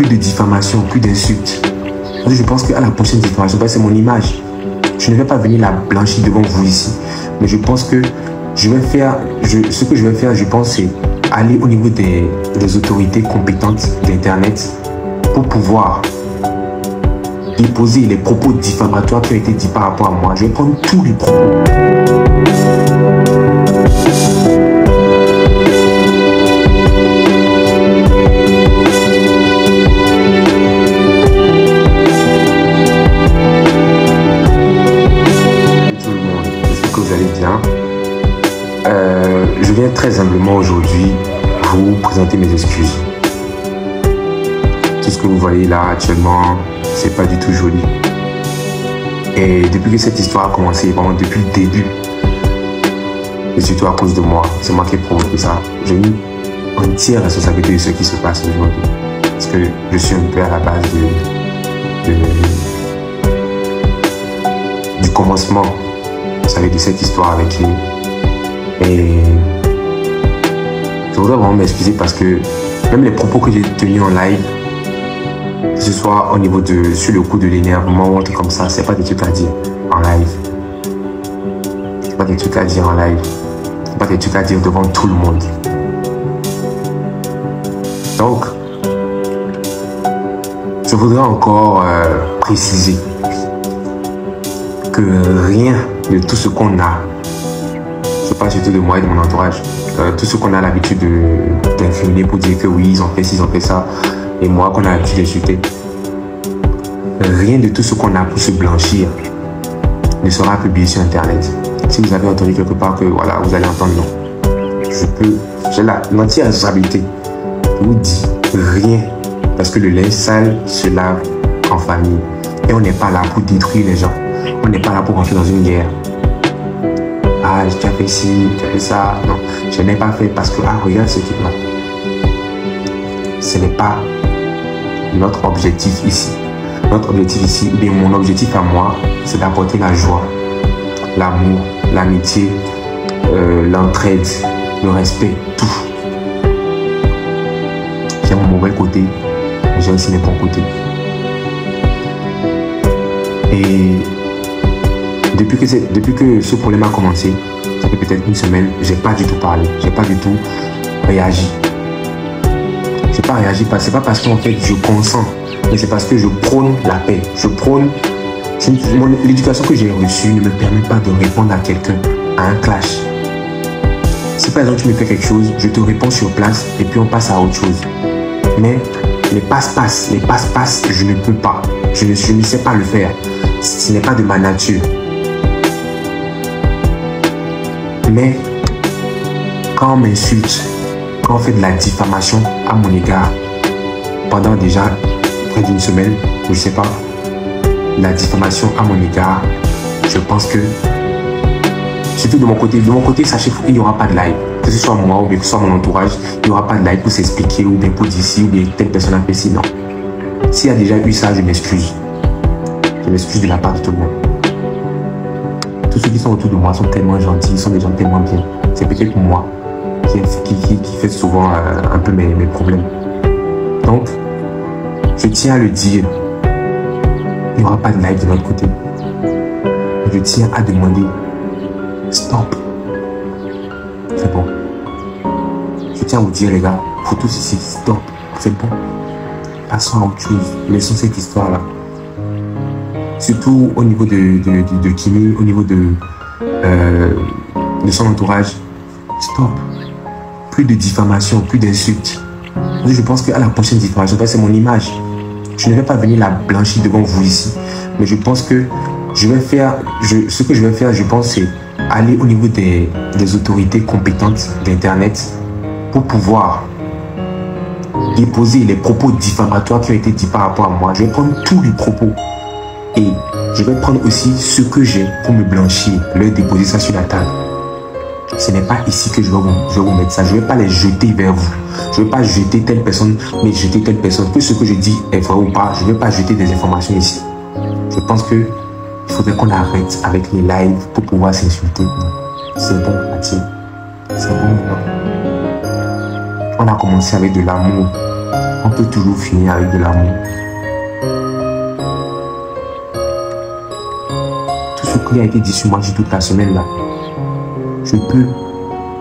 plus de diffamation, plus d'insultes. Je pense qu'à la prochaine diffamation, c'est mon image. Je ne vais pas venir la blanchir devant vous ici. Mais je pense que ce que je vais faire, je pense, c'est aller au niveau des autorités compétentes d'Internet pour pouvoir déposer les propos diffamatoires qui ont été dits par rapport à moi. Je vais prendre tous les propos. Je viens très humblement aujourd'hui vous présenter mes excuses. Tout ce que vous voyez là actuellement, c'est pas du tout joli. Et depuis que cette histoire a commencé, vraiment depuis le début, c'est surtout à cause de moi. C'est moi qui ai provoqué ça. J'ai une entière responsabilité de ce qui se passe aujourd'hui. Parce que je suis un peu à la base du commencement, vous savez, de cette histoire avec lui. Et je voudrais vraiment m'excuser parce que même les propos que j'ai tenus en live, que ce soit au niveau sur le coup de l'énervement ou un truc comme ça, c'est pas des trucs à dire en live. C'est pas des trucs à dire en live. C'est pas des trucs à dire devant tout le monde. Donc, je voudrais encore préciser que rien de tout ce qu'on a, je parle surtout de moi et de mon entourage, tout ce qu'on a l'habitude d'incriminer pour dire que oui, ils ont fait ci, ils ont fait ça, et moi qu'on a l'habitude d'insulter, rien de tout ce qu'on a pour se blanchir ne sera publié sur Internet. Si vous avez entendu quelque part que voilà, vous allez entendre non. J'ai l'entière responsabilité. Je vous dis rien, parce que le linge sale se lave en famille. Et on n'est pas là pour détruire les gens. On n'est pas là pour rentrer dans une guerre. Ah, tu as fait ci, tu as fait ça. Non, je n'ai pas fait parce que, ah, regarde ce truc-là. Ce n'est pas notre objectif ici. Notre objectif ici, ou bien mon objectif à moi, c'est d'apporter la joie, l'amour, l'amitié, l'entraide, le respect, tout. J'ai mon mauvais côté, mais j'ai aussi mes bons côtés. Et depuis que ce problème a commencé, ça fait peut-être une semaine, j'ai pas du tout parlé, j'ai pas du tout réagi. J'ai pas réagi, c'est pas parce qu'en fait je consens, mais c'est parce que je prône la paix. L'éducation que j'ai reçue ne me permet pas de répondre à quelqu'un, à un clash. Si par exemple tu me fais quelque chose, je te réponds sur place et puis on passe à autre chose. Mais les passe-passe, je ne peux pas. Je ne sais pas le faire. Ce n'est pas de ma nature. Mais quand on m'insulte, quand on fait de la diffamation à mon égard, pendant déjà près d'une semaine, je ne sais pas, la diffamation à mon égard, je pense que, surtout de mon côté, sachez qu'il n'y aura pas de live. Que ce soit moi ou bien que ce soit mon entourage, il n'y aura pas de live pour s'expliquer ou bien pour dire ci ou bien telle personne a fait ci, non. S'il y a déjà eu ça, je m'excuse. Je m'excuse de la part de tout le monde. Tous ceux qui sont autour de moi sont tellement gentils, ils sont des gens tellement bien. C'est peut-être moi qui fait souvent un peu mes problèmes. Donc, je tiens à le dire, il n'y aura pas de live de notre côté. Je tiens à demander, stop. C'est bon. Je tiens à vous dire, les gars, pour tous ici, stop. C'est bon. Passons à autre chose. Laissons cette histoire-là. Surtout au niveau de Kimi, au niveau de son entourage. Stop. Plus de diffamation, plus d'insultes. Je pense qu'à la prochaine diffamation, c'est mon image. Je ne vais pas venir la blanchir devant vous ici. Mais je pense que ce que je vais faire, je pense, c'est aller au niveau des autorités compétentes d'Internet pour pouvoir déposer les propos diffamatoires qui ont été dits par rapport à moi. Je vais prendre tous les propos et je vais prendre aussi ce que j'ai pour me blanchir, leur déposer ça sur la table. Ce n'est pas ici que je vais vous mettre ça. Je ne vais pas les jeter vers vous. Je ne vais pas jeter telle personne, mais jeter telle personne. Que ce que je dis est vrai ou pas, je ne vais pas jeter des informations ici. Je pense qu'il faudrait qu'on arrête avec les lives pour pouvoir s'insulter. C'est bon, Mathieu. C'est bon. On a commencé avec de l'amour. on peut toujours finir avec de l'amour. Tout ce qui a été dit sur moi toute la semaine là, je peux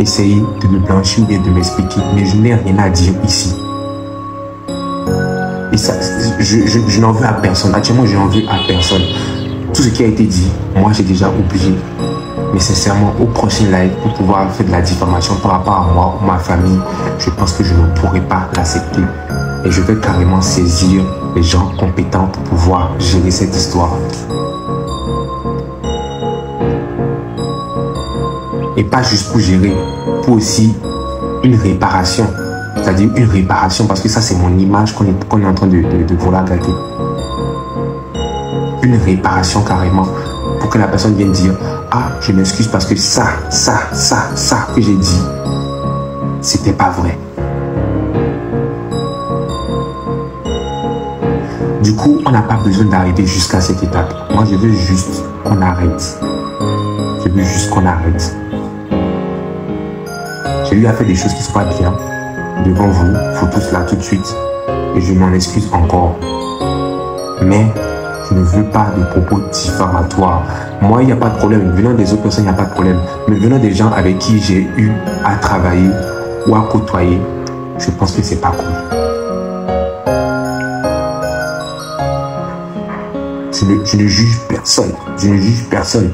essayer de me blanchir ou bien de m'expliquer, mais je n'ai rien à dire ici. Et ça, je n'en veux à personne. Actuellement, je n'en veux à personne. Tout ce qui a été dit, moi j'ai déjà oublié. Mais sincèrement, au prochain live, pour pouvoir faire de la diffamation par rapport à moi ou ma famille, je pense que je ne pourrai pas l'accepter. Et je vais carrément saisir les gens compétents pour pouvoir gérer cette histoire. Et pas juste pour gérer, pour aussi une réparation. C'est-à-dire une réparation, parce que ça c'est mon image qu'on est en train de vouloir gâter. Une réparation carrément, pour que la personne vienne dire « Ah, je m'excuse parce que ça que j'ai dit, c'était pas vrai. » Du coup, on n'a pas besoin d'arriver jusqu'à cette étape. Moi, je veux juste qu'on arrête. Je veux juste qu'on arrête. J'ai eu à faire des choses qui ne sont pas bien devant vous, faut tous là tout de suite. Et je m'en excuse encore. Mais je ne veux pas de propos diffamatoires. Moi, il n'y a pas de problème. Venant des autres personnes, il n'y a pas de problème. Mais venant des gens avec qui j'ai eu à travailler ou à côtoyer, je pense que c'est pas cool. Je ne juge personne. Je ne juge personne.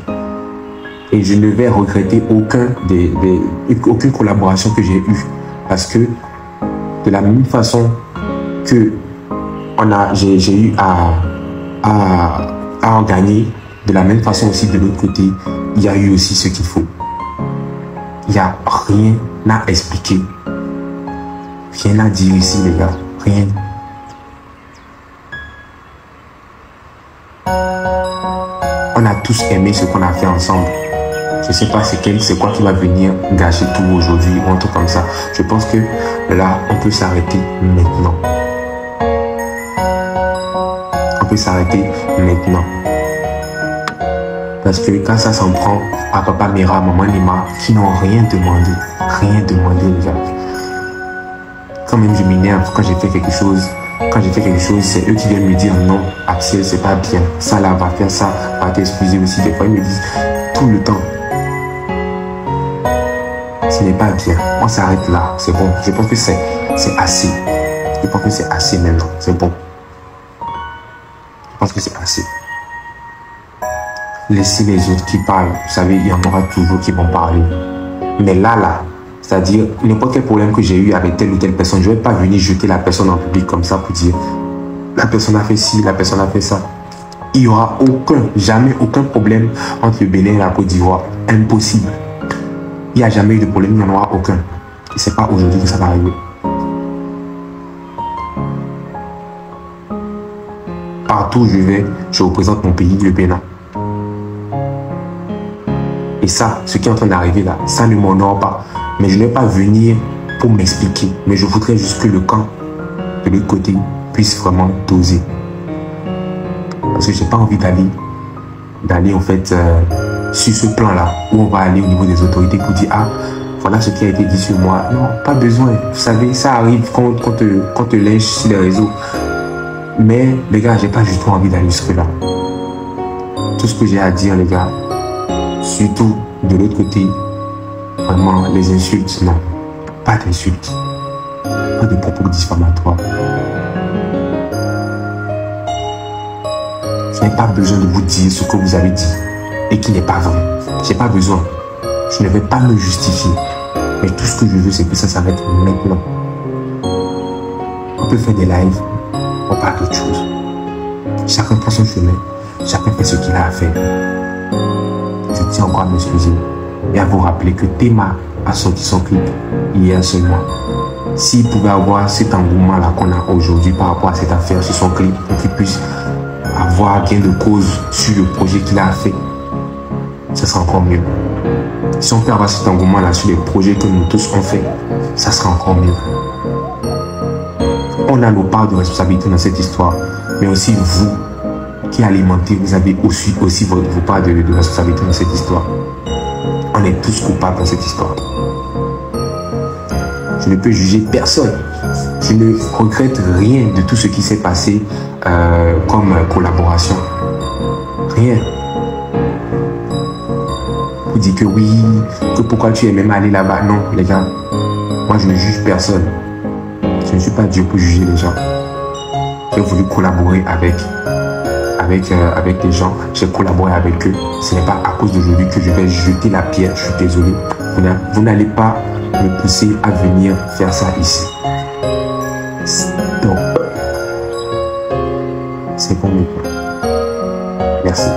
Et je ne vais regretter aucune collaboration que j'ai eue. Parce que de la même façon que j'ai eu à en gagner, de la même façon aussi de l'autre côté, il y a eu aussi ce qu'il faut. Il n'y a rien à expliquer. Rien à dire ici, les gars. Rien. On a tous aimé ce qu'on a fait ensemble. Je ne sais pas c'est quoi qui va venir gâcher tout aujourd'hui ou un truc comme ça. Je pense que là, on peut s'arrêter maintenant. On peut s'arrêter maintenant. Parce que quand ça s'en prend à papa Mira, maman Nima, qui n'ont rien demandé. Rien demandé, les gars. Quand même, je m'énerve quand j'ai fait quelque chose. Quand j'ai fait quelque chose, c'est eux qui viennent me dire non, Axel, c'est pas bien. Ça là, va faire ça, va t'excuser aussi. Des fois, ils me disent tout le temps. Ce n'est pas bien. On s'arrête là. C'est bon. Je pense que c'est assez. Je pense que c'est assez maintenant. C'est bon. Je pense que c'est assez. Laissez les autres qui parlent. Vous savez, il y en aura toujours qui vont parler. Mais là, c'est-à-dire, n'importe quel problème que j'ai eu avec telle ou telle personne, je ne vais pas venir jeter la personne en public comme ça pour dire la personne a fait ci, la personne a fait ça. Il n'y aura jamais aucun problème entre le Bénin et la Côte d'Ivoire. Impossible. Il n'y a jamais eu de problème, il n'y en aura aucun. Et ce n'est pas aujourd'hui que ça va arriver. Partout où je vais, je représente mon pays, le Bénin. Et ça, ce qui est en train d'arriver là, ça ne m'honore pas. Mais je ne vais pas venir pour m'expliquer. Mais je voudrais juste que le camp de l'autre côté puisse vraiment doser. Parce que je n'ai pas envie d'aller en fait sur ce plan-là où on va aller au niveau des autorités pour dire ah, voilà ce qui a été dit sur moi. Non, pas besoin. Vous savez, ça arrive quand on te lynche sur les réseaux. Mais les gars, j'ai pas du tout envie d'aller jusque-là. Tout ce que j'ai à dire, les gars, surtout de l'autre côté, vraiment, les insultes, non. Pas d'insultes. Pas de propos diffamatoires. Je n'ai pas besoin de vous dire ce que vous avez dit et qui n'est pas vrai. J'ai pas besoin. Je ne vais pas me justifier. Mais tout ce que je veux, c'est que ça s'arrête maintenant. On peut faire des lives, on parle d'autre chose. Chacun prend son chemin, chacun fait ce qu'il a à faire. Je tiens encore à m'excuser et à vous rappeler que Théma a sorti son clip hier seulement. S'il pouvait avoir cet engouement-là qu'on a aujourd'hui par rapport à cette affaire sur son clip, pour qu'il puisse avoir gain de cause sur le projet qu'il a fait, ça sera encore mieux. Si on peut avoir cet engouement-là sur les projets que nous tous on fait, ça sera encore mieux. On a nos parts de responsabilité dans cette histoire, mais aussi vous qui alimentez, vous avez aussi vos parts de responsabilité dans cette histoire. On est tous coupables dans cette histoire. Je ne peux juger personne. Je ne regrette rien de tout ce qui s'est passé comme collaboration. Rien. Vous dites que oui, que pourquoi tu es même allé là-bas. Non, les gars, moi je ne juge personne. Je ne suis pas Dieu pour juger les gens. J'ai voulu collaborer avec des gens. J'ai collaboré avec eux. Ce n'est pas à cause d'aujourd'hui que je vais jeter la pierre. Je suis désolé. Vous n'allez pas me pousser à venir faire ça ici. Stop. C'est bon. Merci.